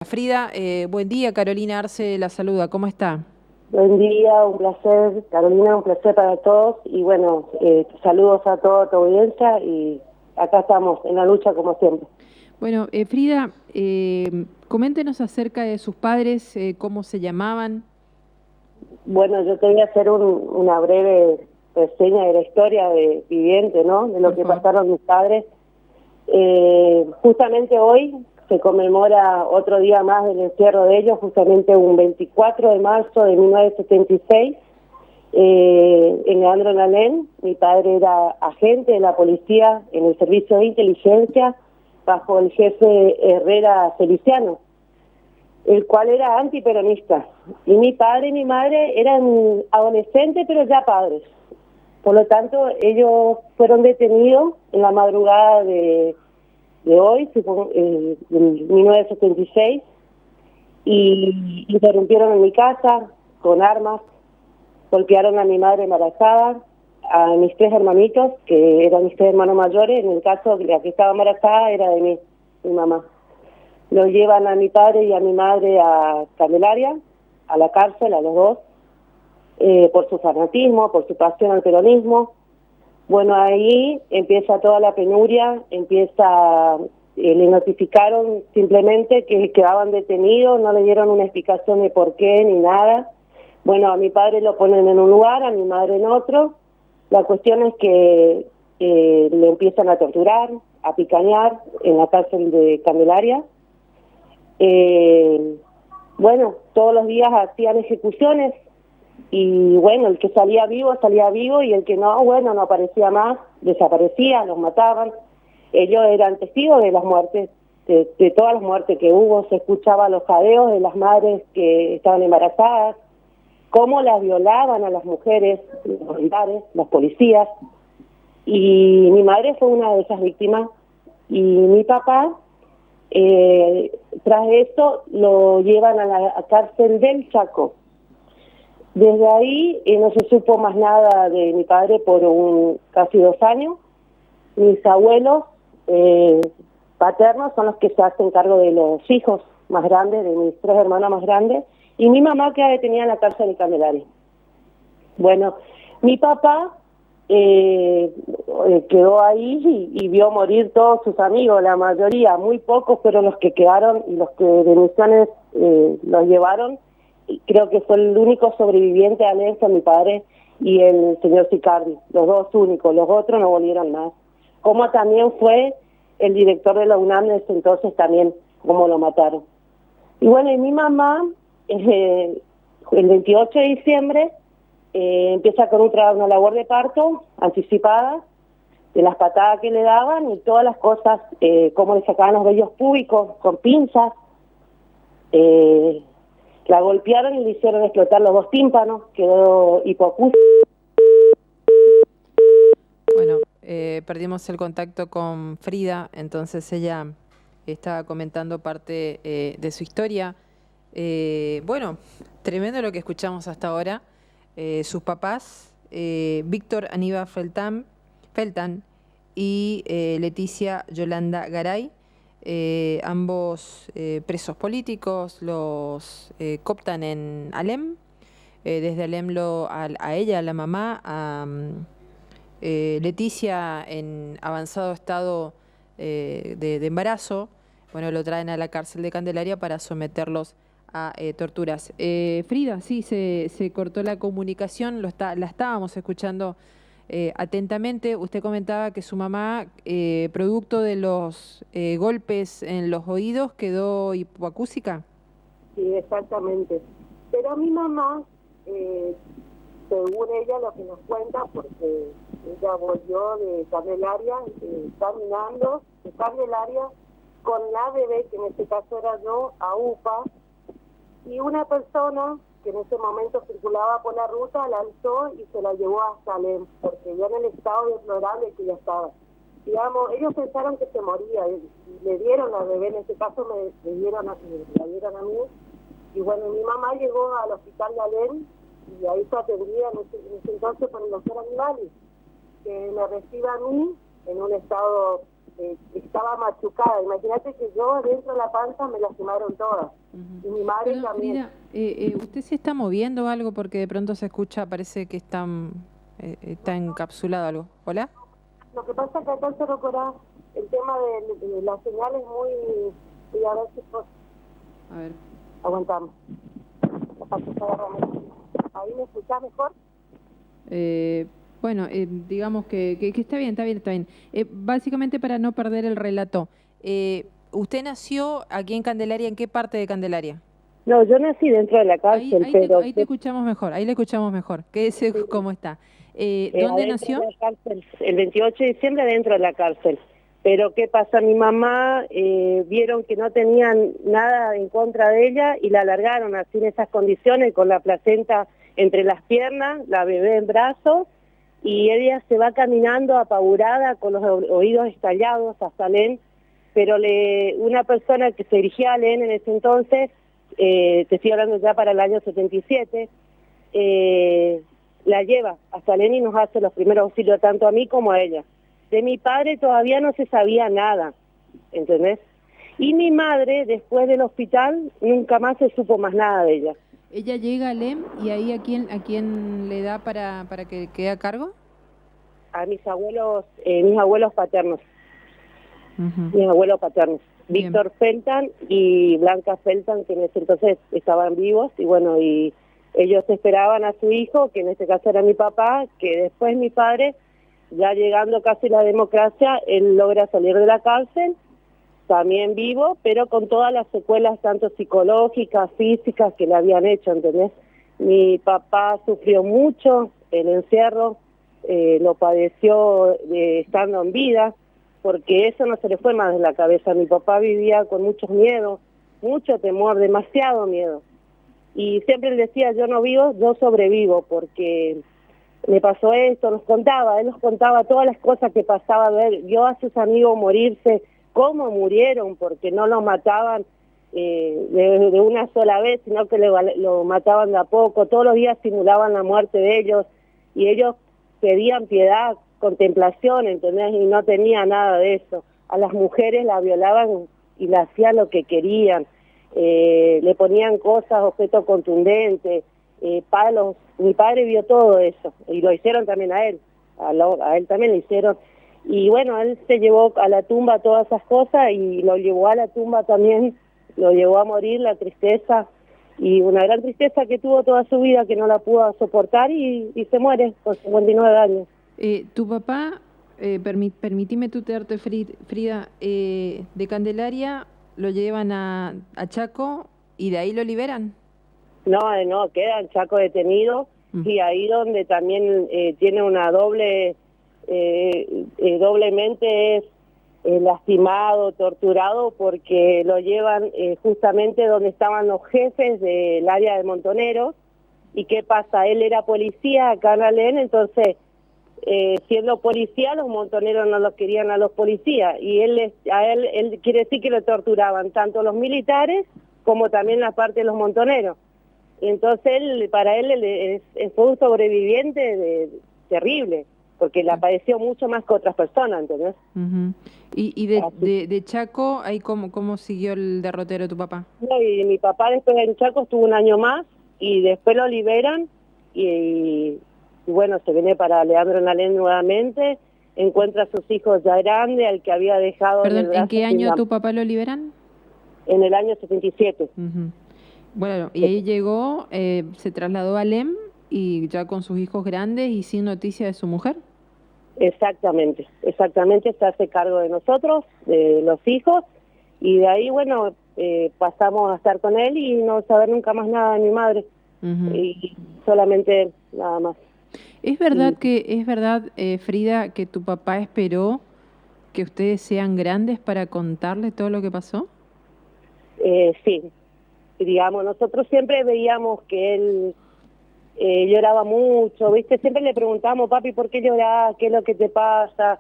Frida, buen día, Carolina Arce la saluda, ¿cómo está? Buen día, un placer, Carolina, un placer para todos y bueno, saludos a toda tu audiencia y acá estamos en la lucha como siempre. Bueno, Frida, coméntenos acerca de sus padres, cómo se llamaban. Bueno, yo te voy a hacer una breve reseña de la historia viviente, ¿no? De lo Por que favor. pasaron mis padres. Justamente hoy se conmemora otro día más del encierro de ellos, justamente un 24 de marzo de 1976. En Leandro en Alem, mi padre era agente de la policía en el servicio de inteligencia bajo el jefe Herrera Feliciano, el cual era antiperonista. Y mi padre y mi madre eran adolescentes, pero ya padres. Por lo tanto, ellos fueron detenidos en la madrugada de hoy, en 1976, y interrumpieron en mi casa con armas. Golpearon a mi madre embarazada, a mis tres hermanitos, que eran mis tres hermanos mayores. En el caso de la que estaba embarazada era de mi mamá. Lo llevan a mi padre y a mi madre a Candelaria, a la cárcel, a los dos, por su fanatismo, por su pasión al peronismo. Bueno, ahí empieza toda la penuria, le notificaron simplemente que quedaban detenidos, no le dieron una explicación de por qué ni nada. Bueno, a mi padre lo ponen en un lugar, a mi madre en otro. La cuestión es que le empiezan a torturar, a picanear en la cárcel de Candelaria. Bueno, todos los días hacían ejecuciones y bueno, el que salía vivo y el que no, bueno, no aparecía más, desaparecía, los mataban. Ellos eran testigos de las muertes, de todas las muertes que hubo. Se escuchaban los jadeos de las madres que estaban embarazadas, cómo las violaban a las mujeres, los militares, los policías. Y mi madre fue una de esas víctimas. Y mi papá, tras esto, lo llevan a la cárcel del Chaco. Desde ahí no se supo más nada de mi padre por casi 2 años. Mis abuelos paternos son los que se hacen cargo de los hijos más grandes, de mis tres hermanas más grandes, y mi mamá queda detenida en la cárcel de Candelaria. Bueno, mi papá quedó ahí y vio morir todos sus amigos, la mayoría, muy pocos fueron los que quedaron y los que de Misiones los llevaron. Y creo que fue el único sobreviviente a Nelson, mi padre, y el señor Sicardi, los dos únicos, los otros no volvieron más. Como también fue el director de la UNAM en ese entonces también, como lo mataron. Y bueno, y mi mamá, el 28 de diciembre, empieza con una labor de parto anticipada, de las patadas que le daban y todas las cosas, cómo le sacaban los vellos púbicos con pinzas. La golpearon y le hicieron explotar los dos tímpanos, quedó hipoacúsica. Bueno, perdimos el contacto con Frida, entonces ella estaba comentando parte de su historia. Bueno, tremendo lo que escuchamos hasta ahora. Sus papás, Víctor Aníbal Feltan y Leticia Yolanda Garay, ambos presos políticos, los cooptan en Alem. Desde Alem a ella, a la mamá, a Leticia en avanzado estado de embarazo. Bueno, lo traen a la cárcel de Candelaria para someterlos a torturas. Frida, sí, se cortó la comunicación, la estábamos escuchando atentamente. Usted comentaba que su mamá, producto de los golpes en los oídos, quedó hipoacúsica. Sí, exactamente. Pero mi mamá, según ella lo que nos cuenta, porque ella volvió de Candelaria, caminando de Candelaria con la bebé, que en este caso era yo, a UPA, y una persona que en ese momento circulaba por la ruta la alzó y se la llevó hasta Alem, porque ya en el estado deplorable que ya estaba. Digamos, ellos pensaron que se moría, y le dieron a la bebé, en este caso la dieron a mí, y bueno, mi mamá llegó al hospital de Alem, y ahí fue atendida en ese entonces por el doctor Animali, que me recibe a mí en un estado estaba machucada. Imagínate que yo dentro de la panza me lastimaron todas. Y mi madre Pero, también. Frida, ¿usted se está moviendo algo? Porque de pronto se escucha, parece que está encapsulado algo. ¿Hola? Lo que pasa es que acá en Cerro Corá el tema de la señal es muy... Y a ver si A ver. aguantamos. ¿Ahí me escuchás mejor? Bueno, digamos que está bien, está bien, está bien. Básicamente para no perder el relato. ¿Usted nació aquí en Candelaria? ¿En qué parte de Candelaria? No, yo nací dentro de la cárcel, Ahí te escuchamos mejor, ahí le escuchamos mejor. Quédese cómo está. ¿Dónde adentro nació? de la cárcel, el 28 de diciembre dentro de la cárcel. Pero ¿qué pasa? Mi mamá vieron que no tenían nada en contra de ella y la largaron así en esas condiciones, con la placenta entre las piernas, la bebé en brazos, y ella se va caminando apagurada con los oídos estallados hasta Alén, pero una persona que se dirigía a Alén en ese entonces, te estoy hablando ya para el año 77, la lleva hasta Alén y nos hace los primeros auxilios tanto a mí como a ella. De mi padre todavía no se sabía nada, ¿entendés? Y mi madre, después del hospital, nunca más se supo más nada de ella. Ella llega a LEM y ahí ¿a quién le da para que quede a cargo? A mis abuelos paternos. Mis abuelos paternos. Bien. Víctor Feltan y Blanca Feltan, que en ese entonces estaban vivos, y bueno, y ellos esperaban a su hijo, que en este caso era mi papá, que después mi padre, ya llegando casi la democracia, él logra salir de la cárcel, también vivo, pero con todas las secuelas, tanto psicológicas, físicas, que le habían hecho, ¿entendés? Mi papá sufrió mucho el encierro, lo padeció estando en vida, porque eso no se le fue más de la cabeza. Mi papá vivía con muchos miedos, mucho temor, demasiado miedo. Y siempre él decía, yo no vivo, yo sobrevivo, porque me pasó esto, él nos contaba todas las cosas que pasaba, vio a sus amigos morirse, cómo murieron, porque no los mataban de una sola vez, sino que lo mataban de a poco, todos los días simulaban la muerte de ellos, y ellos pedían piedad, contemplación, ¿entendés? Y no tenía nada de eso. A las mujeres la violaban y le hacían lo que querían, le ponían cosas, objetos contundentes, palos. Mi padre vio todo eso, y lo hicieron también a él, a él también le hicieron. Y bueno, él se llevó a la tumba todas esas cosas, y lo llevó a la tumba también, lo llevó a morir, la tristeza, y una gran tristeza que tuvo toda su vida, que no la pudo soportar, y se muere con 59 años. Tu papá, permitime tutearte, Frida, de Candelaria lo llevan a Chaco y de ahí lo liberan. No, queda en Chaco detenido, y ahí donde también tiene una doblemente es lastimado, torturado, porque lo llevan justamente donde estaban los jefes del área de Montoneros. ¿Y qué pasa? Él era policía acá en Alén, entonces siendo policía los montoneros no los querían a los policías, y él quiere decir que lo torturaban tanto los militares como también la parte de los montoneros. Entonces para él fue un sobreviviente terrible, porque la padeció mucho más que otras personas, ¿entendés? ¿Y de Chaco, ahí cómo siguió el derrotero de tu papá? No, y mi papá después en Chaco estuvo un año más, y después lo liberan, y bueno, se viene para Leandro en Alén nuevamente, encuentra a sus hijos ya grandes, al que había dejado... Perdón, ¿en qué año tu papá lo liberan? En el año 77. Bueno, y ahí llegó, se trasladó a Alem, y ya con sus hijos grandes y sin noticia de su mujer. Exactamente, se hace cargo de nosotros, de los hijos, y de ahí, bueno, pasamos a estar con él y no saber nunca más nada de mi madre, y solamente él, nada más. ¿Es verdad Frida, que tu papá esperó que ustedes sean grandes para contarle todo lo que pasó? Sí, digamos, nosotros siempre veíamos que él lloraba mucho, ¿viste? Siempre le preguntamos, papi, ¿por qué llorás? ¿Qué es lo que te pasa?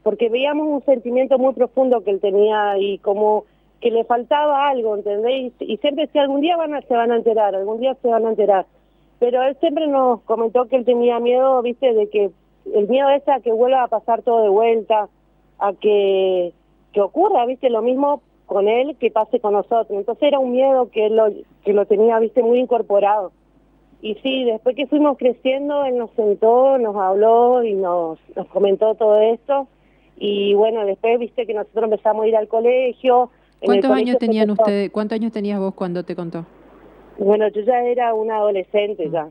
Porque veíamos un sentimiento muy profundo que él tenía, y como que le faltaba algo, ¿entendés? Y siempre decía, algún día se van a enterar, algún día se van a enterar. Pero él siempre nos comentó que él tenía miedo, ¿viste? De que el miedo es a que vuelva a pasar todo de vuelta, a que ocurra, viste, lo mismo con él que pase con nosotros. Entonces era un miedo que lo tenía, viste, muy incorporado. Y sí, después que fuimos creciendo, él nos sentó, nos habló y nos comentó todo esto. Y bueno, después, viste, que nosotros empezamos a ir al colegio. ¿Cuántos años tenían ustedes? ¿Cuántos años tenías vos cuando te contó? Bueno, yo ya era una adolescente ya.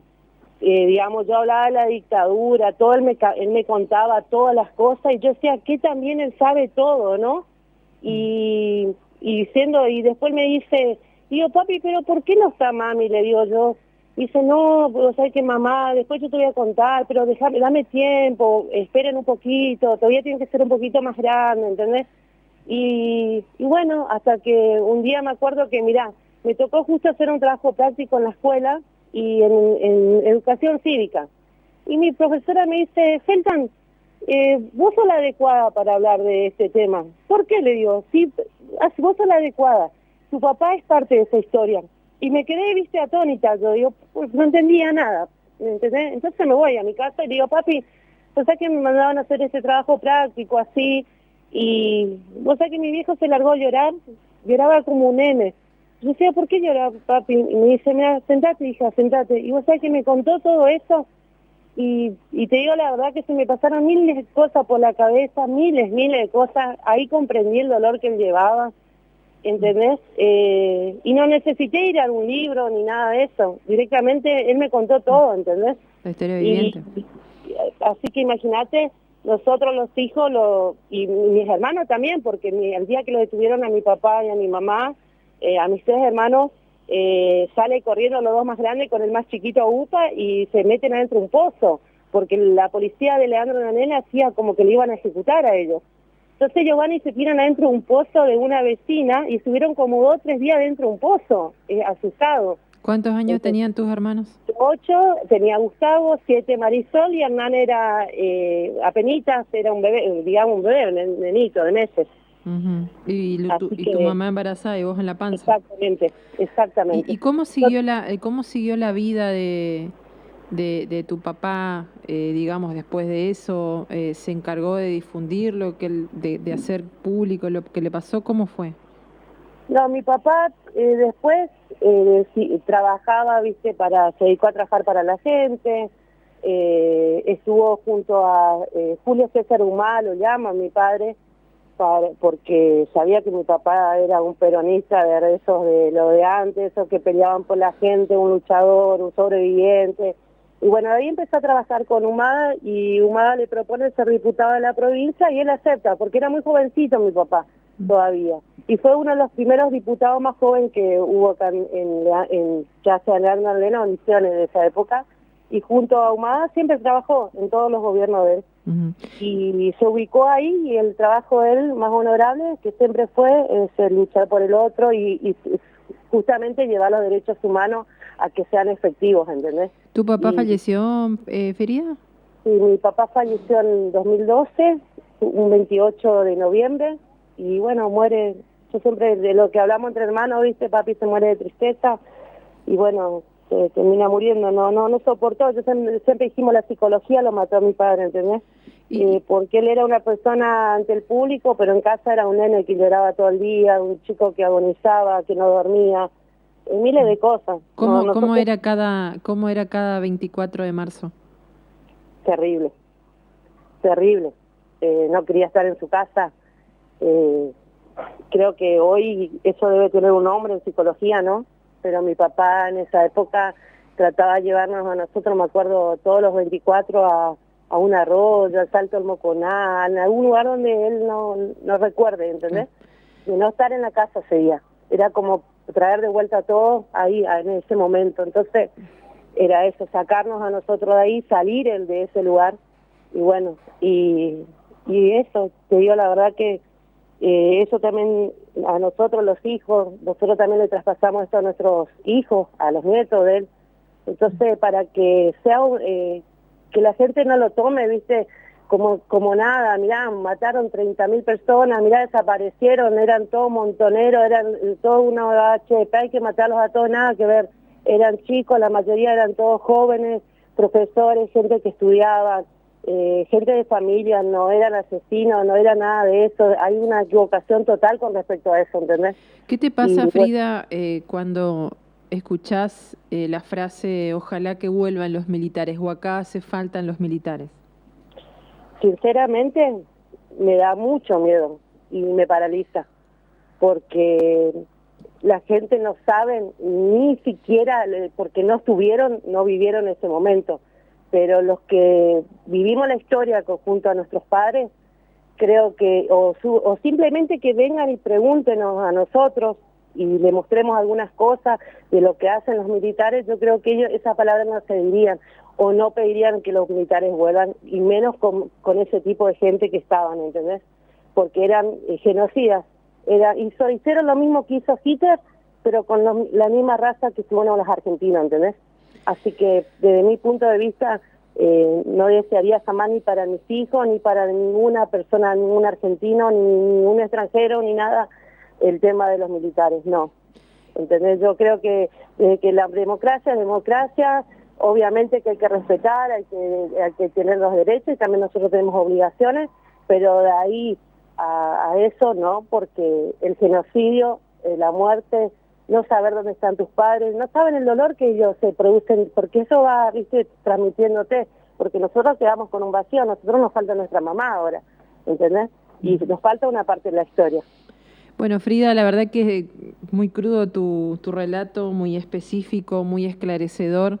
Digamos, yo hablaba de la dictadura, todo él me contaba todas las cosas y yo decía que también él sabe todo, ¿no? Y después me dice, digo, papi, pero ¿por qué no está mami? Le digo yo. Dice, no, pues sabes que mamá, después yo te voy a contar, pero dame tiempo, esperen un poquito, todavía tiene que ser un poquito más grande, ¿entendés? Y bueno, hasta que un día me acuerdo que, mirá, me tocó justo hacer un trabajo práctico en la escuela y en educación cívica. Y mi profesora me dice, Feltan, vos sos la adecuada para hablar de este tema. ¿Por qué? Le digo, sí, vos sos la adecuada. Tu papá es parte de esa historia. Y me quedé, viste, atónita. Yo digo, pues no entendía nada. ¿Entendés? Entonces me voy a mi casa y le digo, papi, vos sabés que me mandaban a hacer ese trabajo práctico así. Y vos sabés que mi viejo se largó a llorar. Lloraba como un nene. Yo decía, ¿por qué lloraba, papi? Y me dice, mira, sentate, hija, sentate. Y vos sabés que me contó todo eso. Y te digo la verdad que se me pasaron miles de cosas por la cabeza, miles de cosas. Ahí comprendí el dolor que él llevaba, ¿entendés? Y no necesité ir a algún libro ni nada de eso. Directamente él me contó todo, ¿entendés? La historia viviente. Así que imagínate, nosotros los hijos, y mis hermanos también, porque el día que lo detuvieron a mi papá y a mi mamá, a mis 3 hermanos, sale corriendo los 2 más grandes con el más chiquito a UPA y se meten adentro de un pozo, porque la policía de Leandro Nanel hacía como que le iban a ejecutar a ellos. Entonces ellos van y se tiran adentro de un pozo de una vecina y estuvieron como 2 o 3 días dentro de un pozo, asustados. ¿Cuántos años tenían tus hermanos? 8, tenía Gustavo, 7 Marisol y Hernán era apenitas, era un bebé, digamos un bebé, un nenito de meses. Y tu mamá embarazada y vos en la panza. Exactamente. ¿Y cómo siguió la vida de tu papá, digamos, después de eso? ¿Se encargó de difundirlo, de hacer público lo que le pasó? ¿Cómo fue? No, mi papá después trabajaba, viste, se dedicó a trabajar para la gente, estuvo junto a Julio César Humá, lo llama mi padre, porque sabía que mi papá era un peronista de esos de lo de antes, esos que peleaban por la gente, un luchador, un sobreviviente. Y bueno, ahí empezó a trabajar con Humada y Humada le propone ser diputado de la provincia y él acepta, porque era muy jovencito mi papá todavía. Y fue uno de los primeros diputados más jóvenes que hubo acá ya sea en Leandro Nanel o en Misiones de esa época. Y junto a Humada siempre trabajó en todos los gobiernos de él. Y se ubicó ahí y el trabajo de él más honorable, que siempre fue luchar por el otro y justamente llevar los derechos humanos a que sean efectivos, ¿entendés? ¿Tu papá falleció, Ferida? Sí, mi papá falleció en 2012, un 28 de noviembre, y bueno, muere, yo siempre, de lo que hablamos entre hermanos, viste, papi se muere de tristeza, y bueno, se termina muriendo, no soportó, siempre dijimos la psicología lo mató a mi padre, ¿entendés? Porque él era una persona ante el público, pero en casa era un nene que lloraba todo el día, un chico que agonizaba, que no dormía, miles de cosas. ¿Cómo era cada 24 de marzo? Terrible, no quería estar en su casa. Creo que hoy eso debe tener un nombre en psicología, ¿no? Pero mi papá en esa época trataba de llevarnos a nosotros, me acuerdo, todos los 24 a un arroyo, al Salto del Moconá, en algún lugar donde él no recuerde, ¿entendés? De no estar en la casa ese día. Era como traer de vuelta a todos ahí, en ese momento. Entonces, era eso, sacarnos a nosotros de ahí, salir de ese lugar. Y bueno, y eso, te digo la verdad que eso también a nosotros los hijos, nosotros también le traspasamos esto a nuestros hijos, a los nietos de él. Entonces, para que sea que la gente no lo tome, viste, como nada, mirá, mataron 30.000 personas, mirá, desaparecieron, eran todos montoneros, eran todos una HP, hay que matarlos a todos, nada que ver, eran chicos, la mayoría eran todos jóvenes, profesores, gente que estudiaba, gente de familia, no eran asesinos, no era nada de eso. Hay una equivocación total con respecto a eso, ¿entendés? ¿Qué te pasa, Frida, cuando escuchás la frase ojalá que vuelvan los militares o acá hace falta los militares? Sinceramente, me da mucho miedo y me paraliza, porque la gente no sabe ni siquiera, porque no estuvieron, no vivieron ese momento, pero los que vivimos la historia junto a nuestros padres, creo que, o simplemente que vengan y pregúntenos a nosotros y le mostremos algunas cosas de lo que hacen los militares, yo creo que ellos esa palabra no se dirían o no pedirían que los militares vuelvan, y menos con ese tipo de gente que estaban, ¿entendés? Porque eran genocidas, hicieron lo mismo que hizo Hitler, pero con la misma raza que hicieron los argentinos, ¿entendés? Así que desde mi punto de vista no desearía jamás ni para mis hijos, ni para ninguna persona, ningún argentino, ni ningún extranjero, ni nada, el tema de los militares, no. ¿Entendés? Yo creo que la democracia es democracia, obviamente que hay que respetar, hay que tener los derechos y también nosotros tenemos obligaciones, pero de ahí a eso no, porque el genocidio, la muerte, no saber dónde están tus padres, no saben el dolor que ellos se producen, porque eso va, viste, transmitiéndote, porque nosotros quedamos con un vacío, a nosotros nos falta nuestra mamá ahora, ¿entendés? Y nos falta una parte de la historia. Bueno, Frida, la verdad que es muy crudo tu relato, muy específico, muy esclarecedor.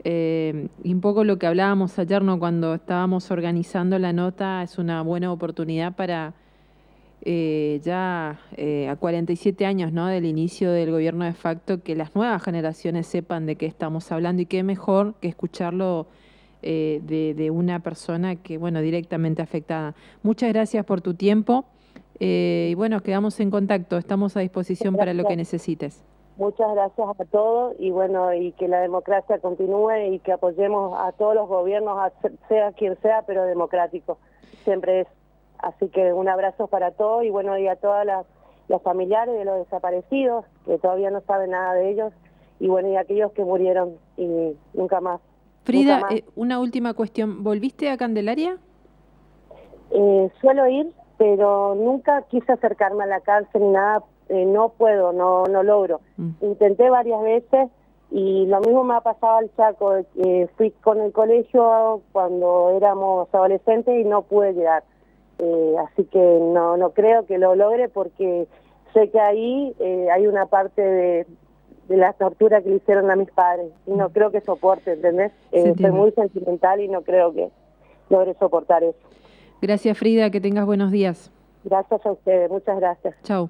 Y un poco lo que hablábamos ayer, ¿no? Cuando estábamos organizando la nota, es una buena oportunidad para a 47 años, ¿no?, del inicio del gobierno de facto, que las nuevas generaciones sepan de qué estamos hablando y qué mejor que escucharlo de una persona que, bueno, directamente afectada. Muchas gracias por tu tiempo y bueno, quedamos en contacto, estamos a disposición para lo que necesites. Muchas gracias a todos y bueno, y que la democracia continúe y que apoyemos a todos los gobiernos, sea quien sea, pero democrático, siempre es. Así que un abrazo para todos y bueno, y a todas las familiares de los desaparecidos, que todavía no saben nada de ellos, y bueno, y aquellos que murieron y nunca más. Frida, nunca más. Una última cuestión, ¿volviste a Candelaria? Suelo ir, pero nunca quise acercarme a la cárcel ni nada, no puedo, no logro. Intenté varias veces y lo mismo me ha pasado al Chaco, fui con el colegio cuando éramos adolescentes y no pude llegar. Así que no creo que lo logre porque sé que ahí hay una parte de la tortura que le hicieron a mis padres y no creo que soporte, ¿entendés? Soy muy sentimental y no creo que logre soportar eso. Gracias, Frida, que tengas buenos días. Gracias a ustedes, muchas gracias. Chau.